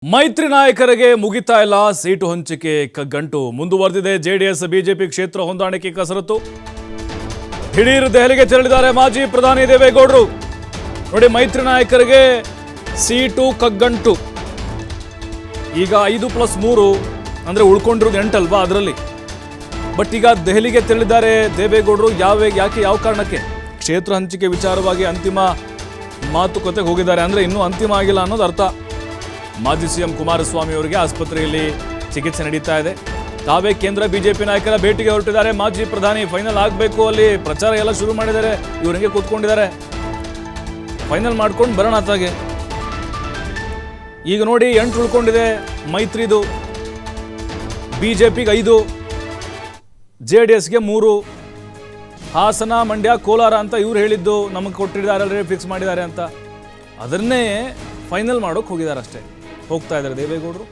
ಮೈತ್ರಿ ನಾಯಕರಿಗೆ ಮುಗಿತಾ ಇಲ್ಲ ಸೀಟು ಹಂಚಿಕೆ ಕಗ್ಗಂಟು ಮುಂದುವರೆದಿದೆ. ಜೆಡಿಎಸ್ ಬಿಜೆಪಿ ಕ್ಷೇತ್ರ ಹೊಂದಾಣಿಕೆ ಕಸರತ್ತು. ದಿಢೀರ್ ದೆಹಲಿಗೆ ತೆರಳಿದ್ದಾರೆ ಮಾಜಿ ಪ್ರಧಾನಿ ದೇವೇಗೌಡರು. ನೋಡಿ, ಮೈತ್ರಿ ನಾಯಕರಿಗೆ ಸೀಟು ಕಗ್ಗಂಟು. ಈಗ 5+3 ಅಂದ್ರೆ ಉಳ್ಕೊಂಡಿರೋದು 8 ಅಲ್ವಾ ಅದರಲ್ಲಿ. ಬಟ್ ಈಗ ದೆಹಲಿಗೆ ತೆರಳಿದ್ದಾರೆ ದೇವೇಗೌಡರು. ಯಾಕೆ ಯಾವ ಕಾರಣಕ್ಕೆ? ಕ್ಷೇತ್ರ ಹಂಚಿಕೆ ವಿಚಾರವಾಗಿ ಅಂತಿಮ ಮಾತುಕತೆಗೆ ಹೋಗಿದ್ದಾರೆ. ಅಂದ್ರೆ ಇನ್ನೂ ಅಂತಿಮ ಆಗಿಲ್ಲ ಅನ್ನೋದು ಅರ್ಥ. ಮಾಜಿ ಸಿಎಂ ಕುಮಾರಸ್ವಾಮಿ ಅವರಿಗೆ ಆಸ್ಪತ್ರೆಯಲ್ಲಿ ಚಿಕಿತ್ಸೆ ನಡೀತಾ ಇದೆ. ತಾವೇ ಕೇಂದ್ರ ಬಿಜೆಪಿ ನಾಯಕರ ಭೇಟಿಗೆ ಹೊರಟಿದ್ದಾರೆ. ಮಾಜಿ ಪ್ರಧಾನಿ ಫೈನಲ್ ಆಗಬೇಕು, ಅಲ್ಲಿ ಪ್ರಚಾರ ಎಲ್ಲ ಶುರು ಮಾಡಿದ್ದಾರೆ. ಇವರಿಗೆ ಕೂತ್ಕೊಂಡಿದ್ದಾರೆ, ಫೈನಲ್ ಮಾಡ್ಕೊಂಡು ಬರೋಣ ಅತ್ತಾಗೆ. ಈಗ ನೋಡಿ 8 ಉಳ್ಕೊಂಡಿದೆ ಮೈತ್ರಿದು. ಬಿಜೆಪಿಗೆ 5, ಜೆಡಿಎಸ್ಗೆ 3. ಹಾಸನ, ಮಂಡ್ಯ, ಕೋಲಾರ ಅಂತ ಇವ್ರು ಹೇಳಿದ್ದು ನಮಗೆ ಕೊಟ್ಟಿದ್ದಾರೆ, ಫಿಕ್ಸ್ ಮಾಡಿದ್ದಾರೆ ಅಂತ. ಅದನ್ನೇ ಫೈನಲ್ ಮಾಡೋಕೆ ಹೋಗಿದ್ದಾರೆ ಅಷ್ಟೇ. ಹೋಗ್ತಾ ಇದ್ದಾರೆ ದೇವೇಗೌಡರು.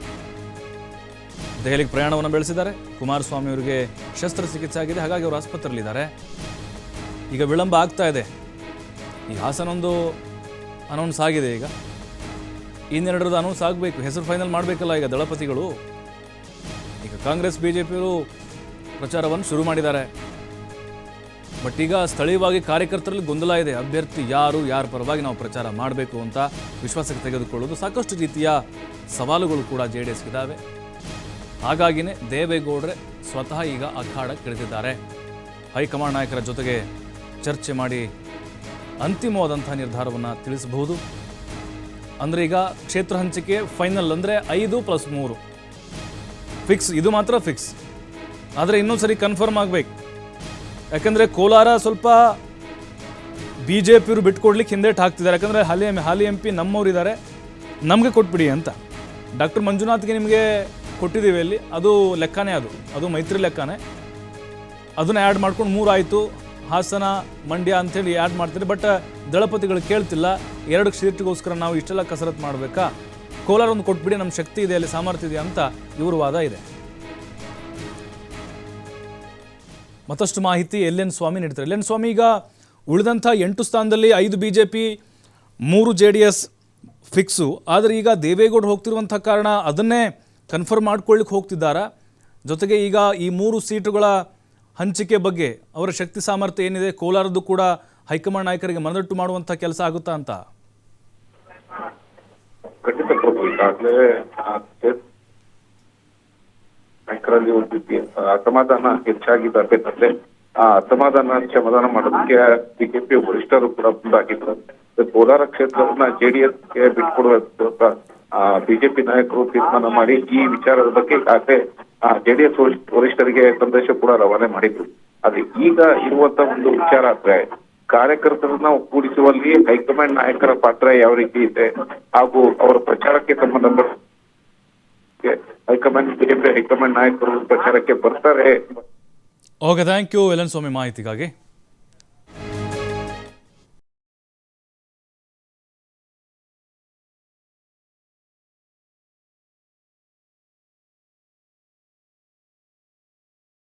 ದೆಹಲಿಗೆ ಪ್ರಯಾಣವನ್ನು ಬೆಳೆಸಿದ್ದಾರೆ. ಕುಮಾರಸ್ವಾಮಿ ಅವರಿಗೆ ಶಸ್ತ್ರಚಿಕಿತ್ಸೆ ಆಗಿದೆ, ಹಾಗಾಗಿ ಅವರು ಆಸ್ಪತ್ರೆಯಲ್ಲಿದ್ದಾರೆ. ಈಗ ವಿಳಂಬ ಆಗ್ತಾ ಇದೆ. ಈ ಹಾಸನೊಂದು ಅನೌನ್ಸ್ ಆಗಿದೆ. ಈಗ ಇನ್ನೆರಡರದ್ದು ಅನೌನ್ಸ್ ಆಗಬೇಕು, ಹೆಸರು ಫೈನಲ್ ಮಾಡಬೇಕಲ್ಲ ಈಗ ದಳಪತಿಗಳು. ಈಗ ಕಾಂಗ್ರೆಸ್ ಬಿಜೆಪಿಯವರು ಪ್ರಚಾರವನ್ನು ಶುರು ಮಾಡಿದ್ದಾರೆ. ಬಟ್ ಈಗ ಸ್ಥಳೀಯವಾಗಿ ಕಾರ್ಯಕರ್ತರಲ್ಲಿ ಗೊಂದಲ ಇದೆ. ಅಭ್ಯರ್ಥಿ ಯಾರ ಪರವಾಗಿ ನಾವು ಪ್ರಚಾರ ಮಾಡಬೇಕು ಅಂತ ವಿಶ್ವಾಸಕ್ಕೆ ತೆಗೆದುಕೊಳ್ಳೋದು. ಸಾಕಷ್ಟು ರೀತಿಯ ಸವಾಲುಗಳು ಕೂಡ ಜೆಡಿಎಸ್ಗಿದ್ದಾವೆ. ಹಾಗಾಗಿನೇ ದೇವೇಗೌಡರೇ ಸ್ವತಃ ಈಗ ಅಖಾಡಕ್ಕೆ ಇಳಿದಿದ್ದಾರೆ. ಹೈಕಮಾಂಡ್ ನಾಯಕರ ಜೊತೆಗೆ ಚರ್ಚೆ ಮಾಡಿ ಅಂತಿಮವಾದಂತಹ ನಿರ್ಧಾರವನ್ನು ತಿಳಿಸಬಹುದು. ಅಂದರೆ ಈಗ ಕ್ಷೇತ್ರ ಹಂಚಿಕೆ ಫೈನಲ್ ಅಂದರೆ 5+3 ಫಿಕ್ಸ್. ಇದು ಮಾತ್ರ ಫಿಕ್ಸ್. ಆದರೆ ಇನ್ನೊಂದ್ಸರಿ ಕನ್ಫರ್ಮ್ ಆಗಬೇಕು. ಯಾಕಂದರೆ ಕೋಲಾರ ಸ್ವಲ್ಪ ಬಿಜೆಪಿಯವರು ಬಿಟ್ಕೊಡ್ಲಿಕ್ಕೆ ಹಿಂದೇಟು ಹಾಕ್ತಿದ್ದಾರೆ. ಯಾಕಂದರೆ ಹಾಲಿ MP ನಮ್ಮವರಿದ್ದಾರೆ, ನಮಗೆ ಕೊಟ್ಬಿಡಿ ಅಂತ. ಡಾಕ್ಟರ್ ಮಂಜುನಾಥ್ಗೆ ನಿಮಗೆ ಕೊಟ್ಟಿದ್ದೀವಿ ಅಲ್ಲಿ, ಅದು ಲೆಕ್ಕನೇ, ಅದು ಮೈತ್ರಿ ಲೆಕ್ಕನೇ. ಅದನ್ನು ಆ್ಯಡ್ ಮಾಡ್ಕೊಂಡು 3 ಆಯಿತು. ಹಾಸನ, ಮಂಡ್ಯ ಅಂಥೇಳಿ ಆ್ಯಡ್ ಮಾಡ್ತಾರೆ. ಬಟ್ ದಳಪತಿಗಳು ಕೇಳ್ತಿಲ್ಲ. 2 ಸೀಟಿಗೋಸ್ಕರ ನಾವು ಇಷ್ಟೆಲ್ಲ ಕಸರತ್ತು ಮಾಡಬೇಕಾ? ಕೋಲಾರ ಒಂದು ಕೊಟ್ಬಿಡಿ, ನಮ್ಮ ಶಕ್ತಿ ಇದೆ, ಅಲ್ಲಿ ಸಾಮರ್ಥ್ಯ ಇದೆ ಅಂತ ಇವ್ರ ವಾದ ಇದೆ. ಮತ್ತಷ್ಟು ಮಾಹಿತಿ LN ಸ್ವಾಮಿ ನೀಡ್ತಾರೆ. LN ಸ್ವಾಮಿ, ಈಗ ಉಳಿದಂಥ 8 ಸ್ಥಾನದಲ್ಲಿ 5 ಬಿಜೆಪಿ, 3 JDS ಫಿಕ್ಸು. ಆದರೆ ಈಗ ದೇವೇಗೌಡರು ಹೋಗ್ತಿರುವಂಥ ಕಾರಣ ಅದನ್ನೇ ಕನ್ಫರ್ಮ್ ಮಾಡ್ಕೊಳ್ಳಿಕ್ಕೆ ಹೋಗ್ತಿದ್ದಾರಾ? ಜೊತೆಗೆ ಈಗ ಈ 3 ಸೀಟುಗಳ ಹಂಚಿಕೆ ಬಗ್ಗೆ ಅವರ ಶಕ್ತಿ ಸಾಮರ್ಥ್ಯ ಏನಿದೆ, ಕೋಲಾರದ್ದು ಕೂಡ ಹೈಕಮಾಂಡ್ ನಾಯಕರಿಗೆ ಮನದಟ್ಟು ಮಾಡುವಂಥ ಕೆಲಸ ಆಗುತ್ತಾ ಅಂತ? ಖಂಡಿತ ಪ್ರಭು, ಈಗಾಗಲೇ ನಾಯಕರಲ್ಲಿ ಒಂದು ಅಸಮಾಧಾನ ಹೆಚ್ಚಾಗಿದ್ದಾರೆ. ಆ ಅಸಮಾಧಾನ ಸಮಾಧಾನ ಮಾಡೋದಕ್ಕೆ ಬಿಜೆಪಿ ವರಿಷ್ಠರು ಕೂಡ ಮುಂದಾಗಿದ್ರು. ಕೋಲಾರ ಕ್ಷೇತ್ರವನ್ನ JDSಗೆ ಬಿಟ್ಕೊಡುವ ಬಿಜೆಪಿ ನಾಯಕರು ತೀರ್ಮಾನ ಮಾಡಿ ಈ ವಿಚಾರದ ಬಗ್ಗೆ ಈಗಾಗಲೇ JDS ವರಿಷ್ಠರಿಗೆ ಸಂದೇಶ ಕೂಡ ರವಾನೆ ಮಾಡಿದ್ರು. ಅದು ಈಗ ಇರುವಂತ ಒಂದು ವಿಚಾರ ಅಂದ್ರೆ, ಕಾರ್ಯಕರ್ತರನ್ನ ಒಗ್ಗೂಡಿಸುವಲ್ಲಿ ಹೈಕಮಾಂಡ್ ನಾಯಕರ ಪಾತ್ರ ಯಾವ ರೀತಿ ಇದೆ, ಹಾಗೂ ಅವರ ಪ್ರಚಾರಕ್ಕೆ ಸಂಬಂಧಪಟ್ಟ ಬಿಜೆಪಿ ಹೈಕಮಾಂಡ್ ನಾಯಕರು ಪ್ರಚಾರಕ್ಕೆ ಬರ್ತಾರೆ. ಓಕೆ, ಥ್ಯಾಂಕ್ ಯು LN ಸ್ವಾಮಿ ಮಾಹಿತಿಗಾಗಿ.